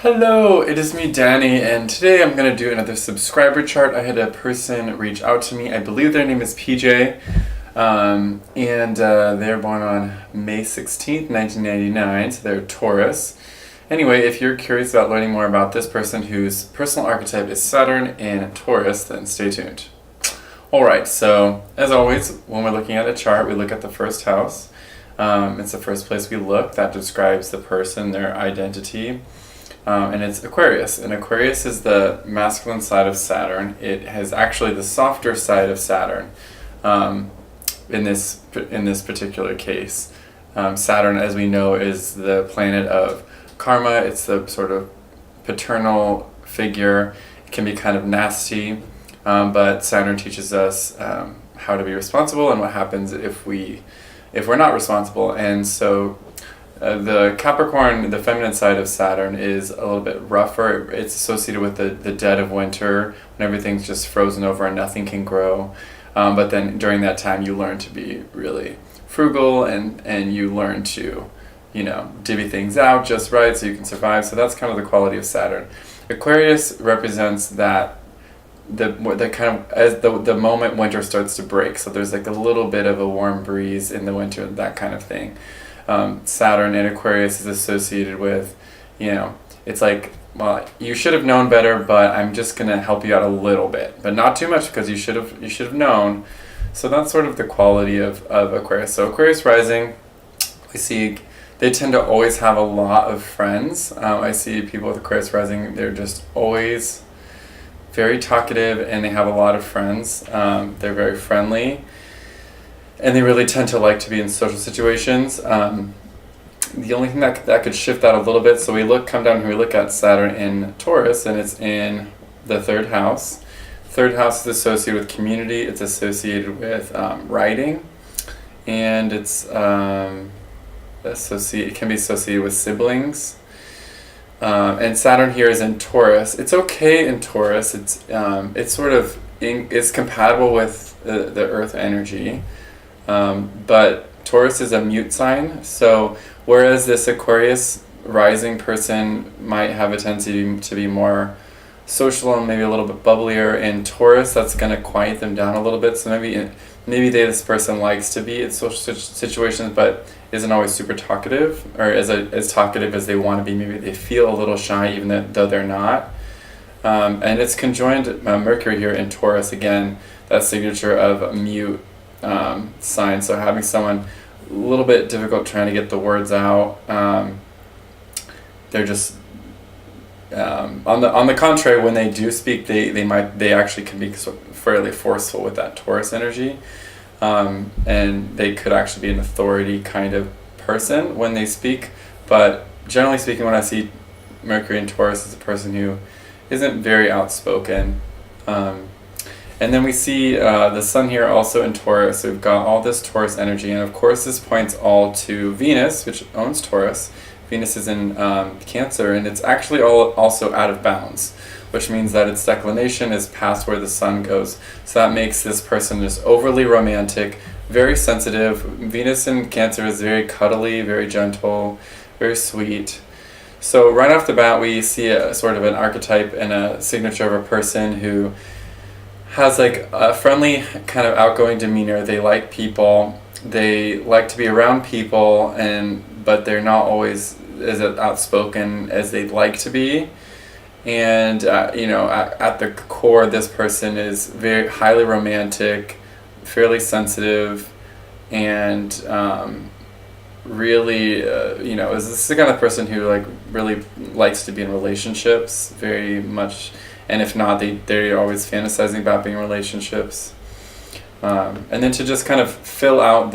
Hello, it is me, Danny, and today I'm going to do another subscriber chart. I had a person reach out to me. I believe their name is PJ, and they're born on May 16th, 1999, so they're Taurus. Anyway, if you're curious about learning more about this person whose personal archetype is Saturn in Taurus, then stay tuned. Alright, so as always, when we're looking at a chart, we look at the first house. It's the first place we look. That describes the person, their identity. And it's Aquarius. And Aquarius is the masculine side of Saturn. It has actually the softer side of Saturn in this particular case. Saturn, as we know, is the planet of karma. It's the sort of paternal figure. It can be kind of nasty, but Saturn teaches us how to be responsible and what happens if we're not responsible. And so the Capricorn, the feminine side of Saturn, is a little bit rougher. It's associated with the dead of winter, when everything's just frozen over and nothing can grow. But then during that time, you learn to be really frugal and you learn to, divvy things out just right so you can survive. So that's kind of the quality of Saturn. Aquarius represents that the kind of as the moment winter starts to break. So there's like a little bit of a warm breeze in the winter, that kind of thing. Saturn in Aquarius is associated with, it's like, well, you should have known better, but I'm just going to help you out a little bit, but not too much because you should have known. So that's sort of the quality of Aquarius. So Aquarius rising, we see they tend to always have a lot of friends. I see people with Aquarius rising, they're just always very talkative and they have a lot of friends. They're very friendly. And they really tend to like to be in social situations. The only thing that could shift that a little bit, so come down here, we look at Saturn in Taurus, and it's in the third house. Third house is associated with community, it's associated with writing, and it can be associated with siblings. And Saturn here is in Taurus. It's okay in Taurus. It's compatible with the Earth energy. But Taurus is a mute sign, so whereas this Aquarius rising person might have a tendency to be more social and maybe a little bit bubblier, in Taurus that's going to quiet them down a little bit. So maybe this person likes to be in social situations but isn't always super talkative, or as talkative as they want to be. Maybe they feel a little shy even though they're not. And it's conjoined Mercury here in Taurus, again, that signature of a mute sign, so having someone a little bit difficult trying to get the words out. They're just on the contrary, when they do speak, they actually can be fairly forceful with that Taurus energy, and they could actually be an authority kind of person when they speak. But generally speaking, when I see Mercury in Taurus, is a person who isn't very outspoken. And then we see the sun here also in Taurus. So we've got all this Taurus energy, and of course this points all to Venus, which owns Taurus. Venus is in Cancer, and it's actually also out of bounds, which means that its declination is past where the sun goes. So that makes this person just overly romantic, very sensitive. Venus in Cancer is very cuddly, very gentle, very sweet. So right off the bat, we see a sort of an archetype and a signature of a person who has like a friendly kind of outgoing demeanor. They like people, they like to be around people, but they're not always as outspoken as they'd like to be. And at the core, this person is very highly romantic, fairly sensitive, and really is this the kind of person who like really likes to be in relationships very much. And if not, they're always fantasizing about being in relationships. And then to just kind of fill out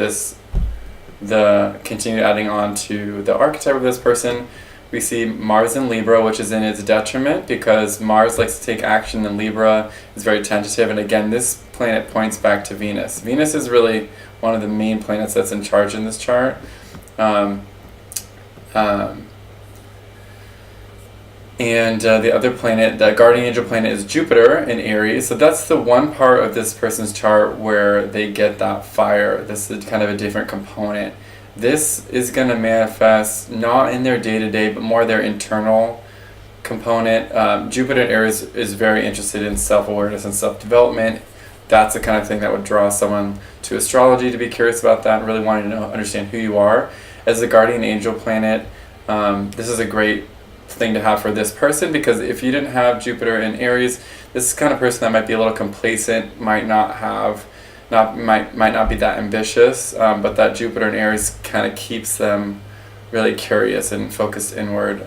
continue adding on to the archetype of this person, we see Mars in Libra, which is in its detriment because Mars likes to take action and Libra is very tentative. And again, this planet points back to Venus. Venus is really one of the main planets that's in charge in this chart. And the other planet, the guardian angel planet, is Jupiter in Aries. So that's the one part of this person's chart where they get that fire. This is kind of a different component. This is going to manifest not in their day-to-day, but more their internal component. Jupiter in Aries is very interested in self-awareness and self-development. That's the kind of thing that would draw someone to astrology, to be curious about that and really wanting to understand who you are. As the guardian angel planet, this is a great thing to have for this person, because if you didn't have Jupiter in Aries, this is the kind of person that might be a little complacent, might not be that ambitious, but that Jupiter in Aries kind of keeps them really curious and focused inward,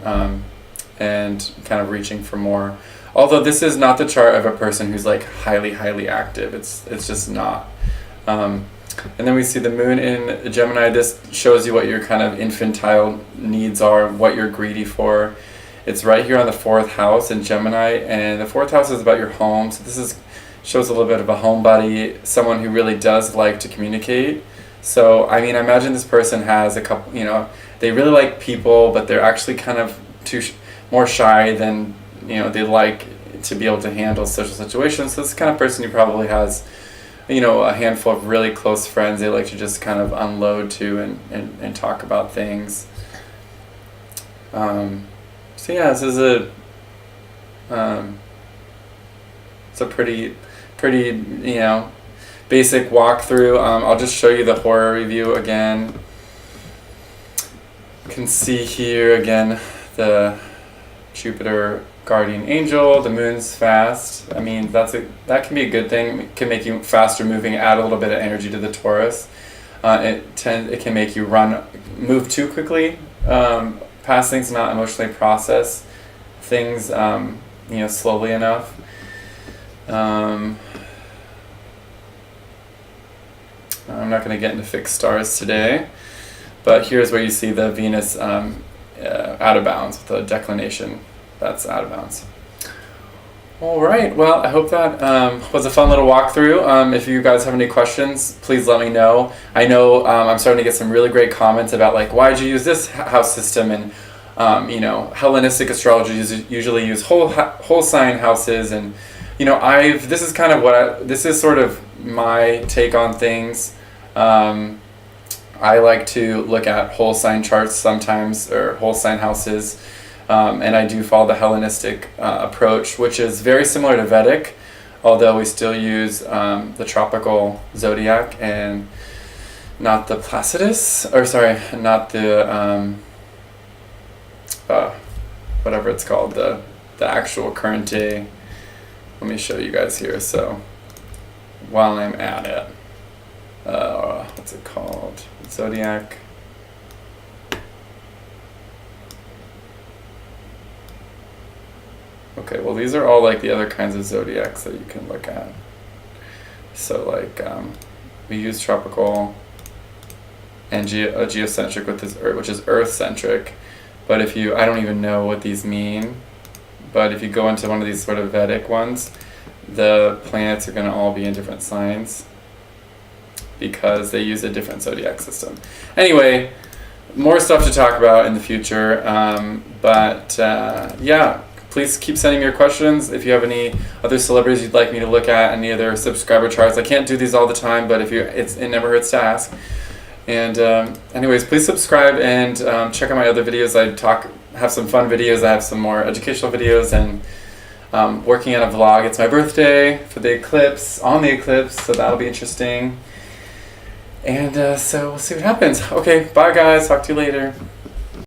and kind of reaching for more. Although this is not the chart of a person who's like highly active. It's just not. And then we see the moon in Gemini. This shows you what your kind of infantile needs are, what you're greedy for. It's right here on the 4th house in Gemini, and the 4th house is about your home. So this shows a little bit of a homebody, someone who really does like to communicate. So I mean, I imagine this person has a couple, they really like people, but they're actually kind of more shy than they like to be able to handle social situations. So this kind of person who probably has a handful of really close friends they like to just kind of unload to and talk about things. So yeah, this is it's a pretty basic walkthrough. I'll just show you the horror review again. You can see here again the Jupiter guardian angel, the moon's fast. I mean, that can be a good thing. It can make you faster moving, add a little bit of energy to the Taurus. It can make you move too quickly, past things, not emotionally process things, slowly enough. I'm not going to get into fixed stars today, but here's where you see the Venus out of bounds with the declination. That's out of bounds. All right, well, I hope that was a fun little walkthrough. If you guys have any questions, please let me know. I know I'm starting to get some really great comments about like, why did you use this house system? And Hellenistic astrologers usually use whole sign houses, and this is kind of this is sort of my take on things. I like to look at whole sign charts sometimes, or whole sign houses. And I do follow the Hellenistic approach, which is very similar to Vedic, although we still use the tropical zodiac and not the not the whatever it's called, the actual current day. Let me show you guys here. So while I'm at it, what's it called? Zodiac. Okay, well these are all like the other kinds of zodiacs that you can look at. So like we use tropical and geocentric with this which is Earth-centric. But I don't even know what these mean. But if you go into one of these sort of Vedic ones, the planets are going to all be in different signs because they use a different zodiac system. Anyway, more stuff to talk about in the future. Yeah. Please keep sending me your questions. If you have any other celebrities you'd like me to look at, any other subscriber charts. I can't do these all the time, but it never hurts to ask. And anyways, please subscribe and check out my other videos. Have some fun videos. I have some more educational videos, and working on a vlog. It's my birthday on the eclipse, so that'll be interesting. And so we'll see what happens. Okay, bye guys. Talk to you later.